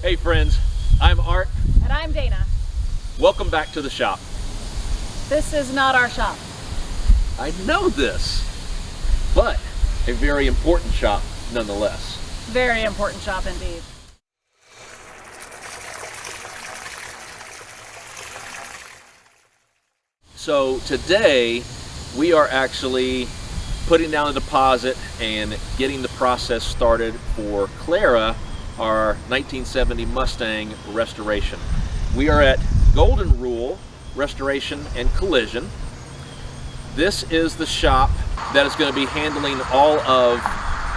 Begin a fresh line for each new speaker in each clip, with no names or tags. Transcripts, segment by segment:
Hey friends, I'm Art.
And I'm Dana.
Welcome back to the shop.
This is not our shop.
I know this, but a very important shop nonetheless.
Very important shop indeed.
So today we are actually putting down a deposit and getting the process started for Clara, our 1970 Mustang restoration. We are at Golden Rule Restoration and Collision. This is the shop that is going to be handling all of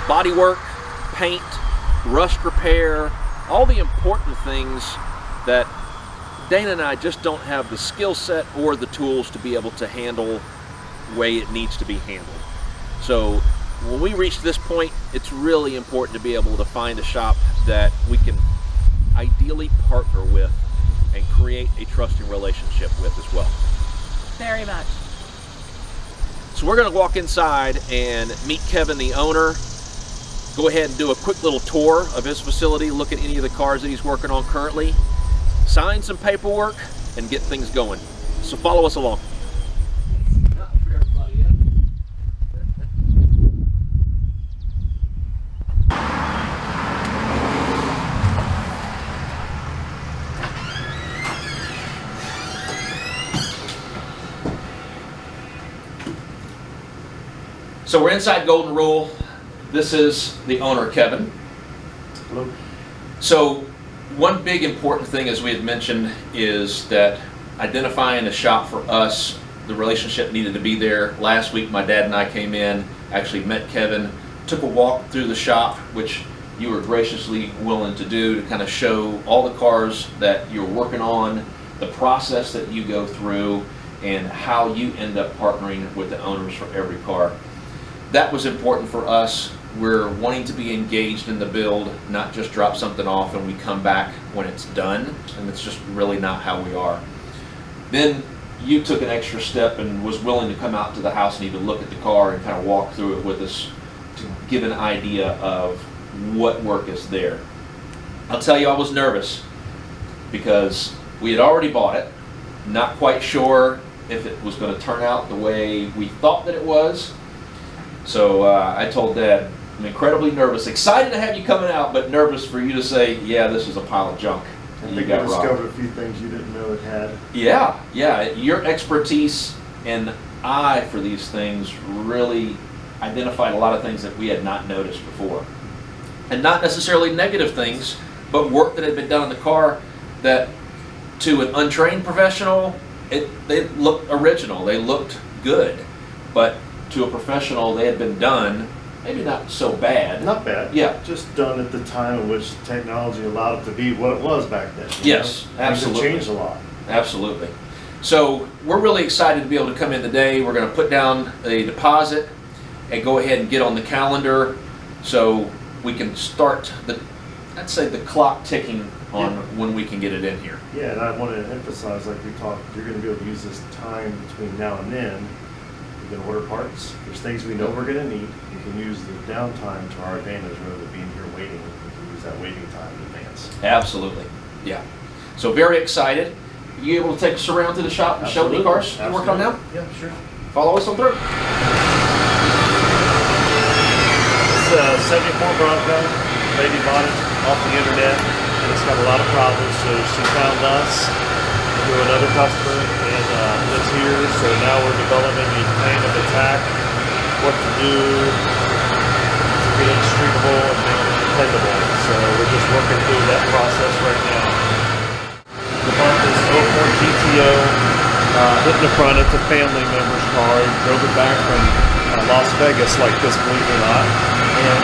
bodywork, paint, rust repair, all the important things that Dana and I just don't have the skill set or the tools to be able to handle the way it needs to be handled. So when we reach this point, it's really important to be able to find a shop that we can ideally partner with and create a trusting relationship with as well.
Very much.
So we're going to walk inside and meet Kevin, the owner, go ahead and do a quick little tour of his facility, look at any of the cars that he's working on currently, sign some paperwork, and get things going. So follow us along. So we're inside Golden Rule. This is the owner, Kevin.
Hello.
So one big important thing, as we had mentioned, is that identifying a shop for us, the relationship needed to be there. Last week my dad and I came in, actually met Kevin, took a walk through the shop, which you were graciously willing to do, to kind of show all the cars that you're working on, the process that you go through, and how you end up partnering with the owners for every car. That was important for us. We're wanting to be engaged in the build, not just drop something off and we come back when it's done, and it's just really not how we are. Then you took an extra step and was willing to come out to the house and even look at the car and kind of walk through it with us to give an idea of what work is there. I'll tell you, I was nervous because we had already bought it, not quite sure if it was going to turn out the way we thought that it was. So I told Dad, I'm incredibly nervous, excited to have you coming out, but nervous for you to say, yeah, this is a pile of junk.
I think you discovered a few things you didn't know it had.
Yeah, your expertise and eye for these things really identified a lot of things that we had not noticed before. And not necessarily negative things, but work that had been done in the car that to an untrained professional, they looked original, they looked good, but to a professional, they had been done, maybe not so bad.
Not bad.
Yeah.
Just done at the time in which technology allowed it to be what it was back then.
Yes, absolutely.
Things have changed a lot.
Absolutely. So we're really excited to be able to come in today. We're going to put down a deposit and go ahead and get on the calendar so we can start I'd say the clock ticking on when we can get it in here.
Yeah, and I want to emphasize, like we talked, you're going to be able to use this time between now and then. We can order parts. There's things we know we're going to need. We can use the downtime to our advantage rather than being here waiting. We can use that waiting time in advance.
Absolutely. Yeah. So very excited. You able to take us around to the shop and show me cars you work on now?
Yeah, sure.
Follow us on through.
It's a 74 Bronco. Lady bought it off the internet, and it's got a lot of problems, so she found us through another customer and lives here. So now we're developing a plan of attack, what to do to get it streetable and make it dependable. So we're just working through that process right now. The bump is 04 GTO, hitting the front. It's a family member's car. He drove it back from Las Vegas like this, believe it or not. And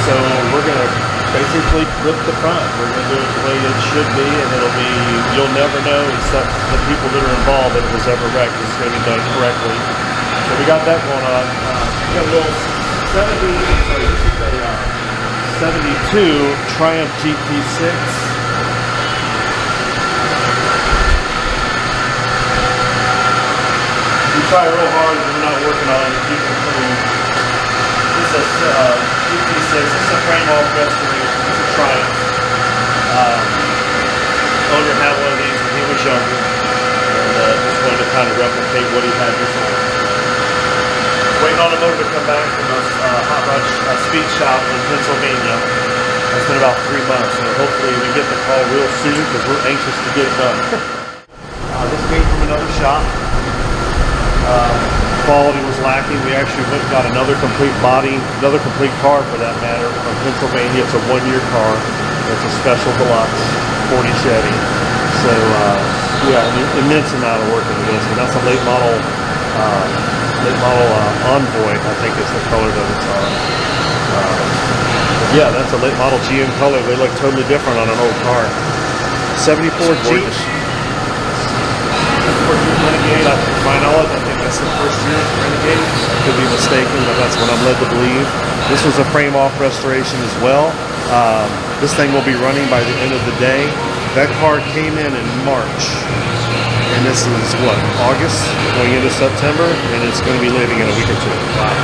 so we're going to basically flip the front. We're going to do it the way it should be, and it'll be, you'll never know except the people that are involved that it was ever wrecked. It's going to be done correctly. So we got that going on. We got a little 72 Triumph GT6. We try real hard, but we're not working on it to keep it clean. This is a GT6, this is a frame off restoration. This is Triumph. Owner had one of these when he was younger, and just wanted to kind of replicate what he had before. Waiting on a motor to come back from a hot rod speed shop in Pennsylvania. It's been about 3 months, so hopefully we get the call real soon because we're anxious to get it done. This came from another shop. Quality was lacking. We actually went and got another complete body, another complete car for that matter, from Pennsylvania. It's a 1-year car. It's a special deluxe 40 Chevy. So yeah, an immense amount of work into this, and that's a late model Envoy, I think is the color that it's on. Yeah, that's a late model GM color. They look totally different on an old car. 74 Jeep. Renegade, to my knowledge, I think that's the first year Renegade. I could be mistaken, but that's what I'm led to believe. This was a frame-off restoration as well. This thing will be running by the end of the day. That car came in March, and this is what, August, going into September, and it's going to be leaving in a week or two. Wow.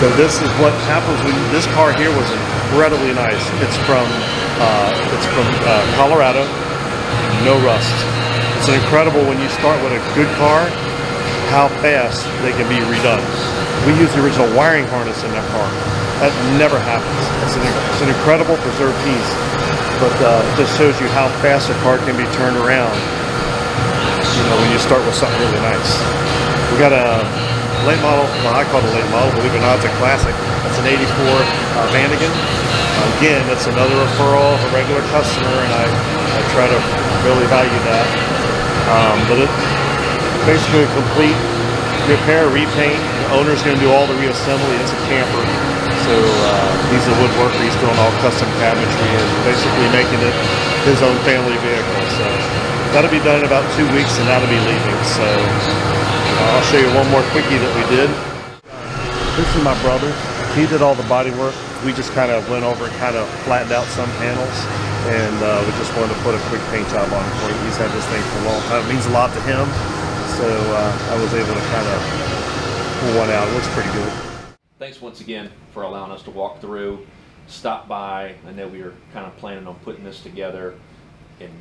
So this is what happens when this car here was incredibly nice. It's from Colorado, no rust. It's incredible when you start with a good car, how fast they can be redone. We use the original wiring harness in that car. That never happens. It's an incredible preserved piece, but it just shows you how fast a car can be turned around. You know, when you start with something really nice. We got a late model, well I call it a late model, believe it or not, it's a classic. That's an 84 Vanagon. Again, that's another referral of a regular customer, and I try to really value that. But it's basically a complete repair, repaint. The owner's going to do all the reassembly. It's a camper. So he's a woodworker. He's doing all custom cabinetry and basically making it his own family vehicle. So that'll be done in about 2 weeks, and that'll be leaving. So I'll show you one more quickie that we did. This is my brother. He did all the body work. We just kind of went over and kind of flattened out some panels, and we just wanted to put a quick paint job on it for you. He's had this thing for a long time. It means a lot to him, so I was able to kind of pull one out. It looks pretty good.
Thanks once again for allowing us to walk through, stop by. I know we were kind of planning on putting this together, and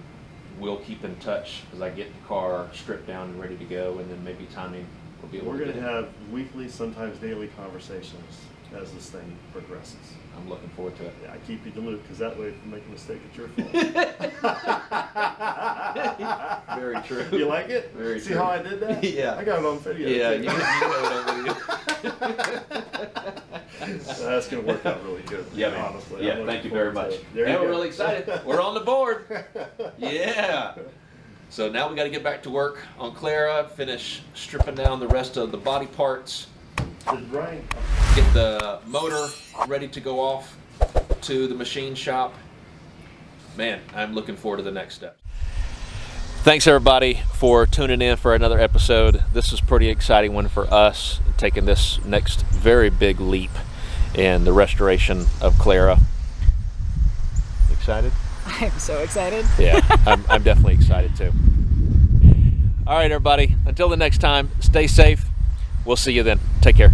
we'll keep in touch as I get the car stripped down and ready to go, and then maybe timing will be able to
We're
get
going to
it.
have weekly, sometimes daily conversations as this thing progresses.
I'm looking forward to it.
Yeah, I keep you in the loop because that way if you make a mistake, it's your fault.
Very true.
You like it?
Very
See
true.
how I did that?
Yeah.
I got it on video.
Yeah,
too.
you know it on
That's going to work out really good.
Yeah, man.
Honestly.
Yeah, thank you very much.
There
And
you
we're
go.
really excited. We're on the board. Yeah. So now we got to get back to work on Clara, finish stripping down the rest of the body parts,
Right.
get the motor ready to go off to the machine shop. Man, I'm looking forward to the next step. Thanks everybody for tuning in for another episode. This is a pretty exciting one for us, taking this next very big leap in the restoration of Clara. Excited?
I'm so excited.
Yeah, I'm definitely excited too. All right, everybody. Until the next time, stay safe. We'll see you then. Take care.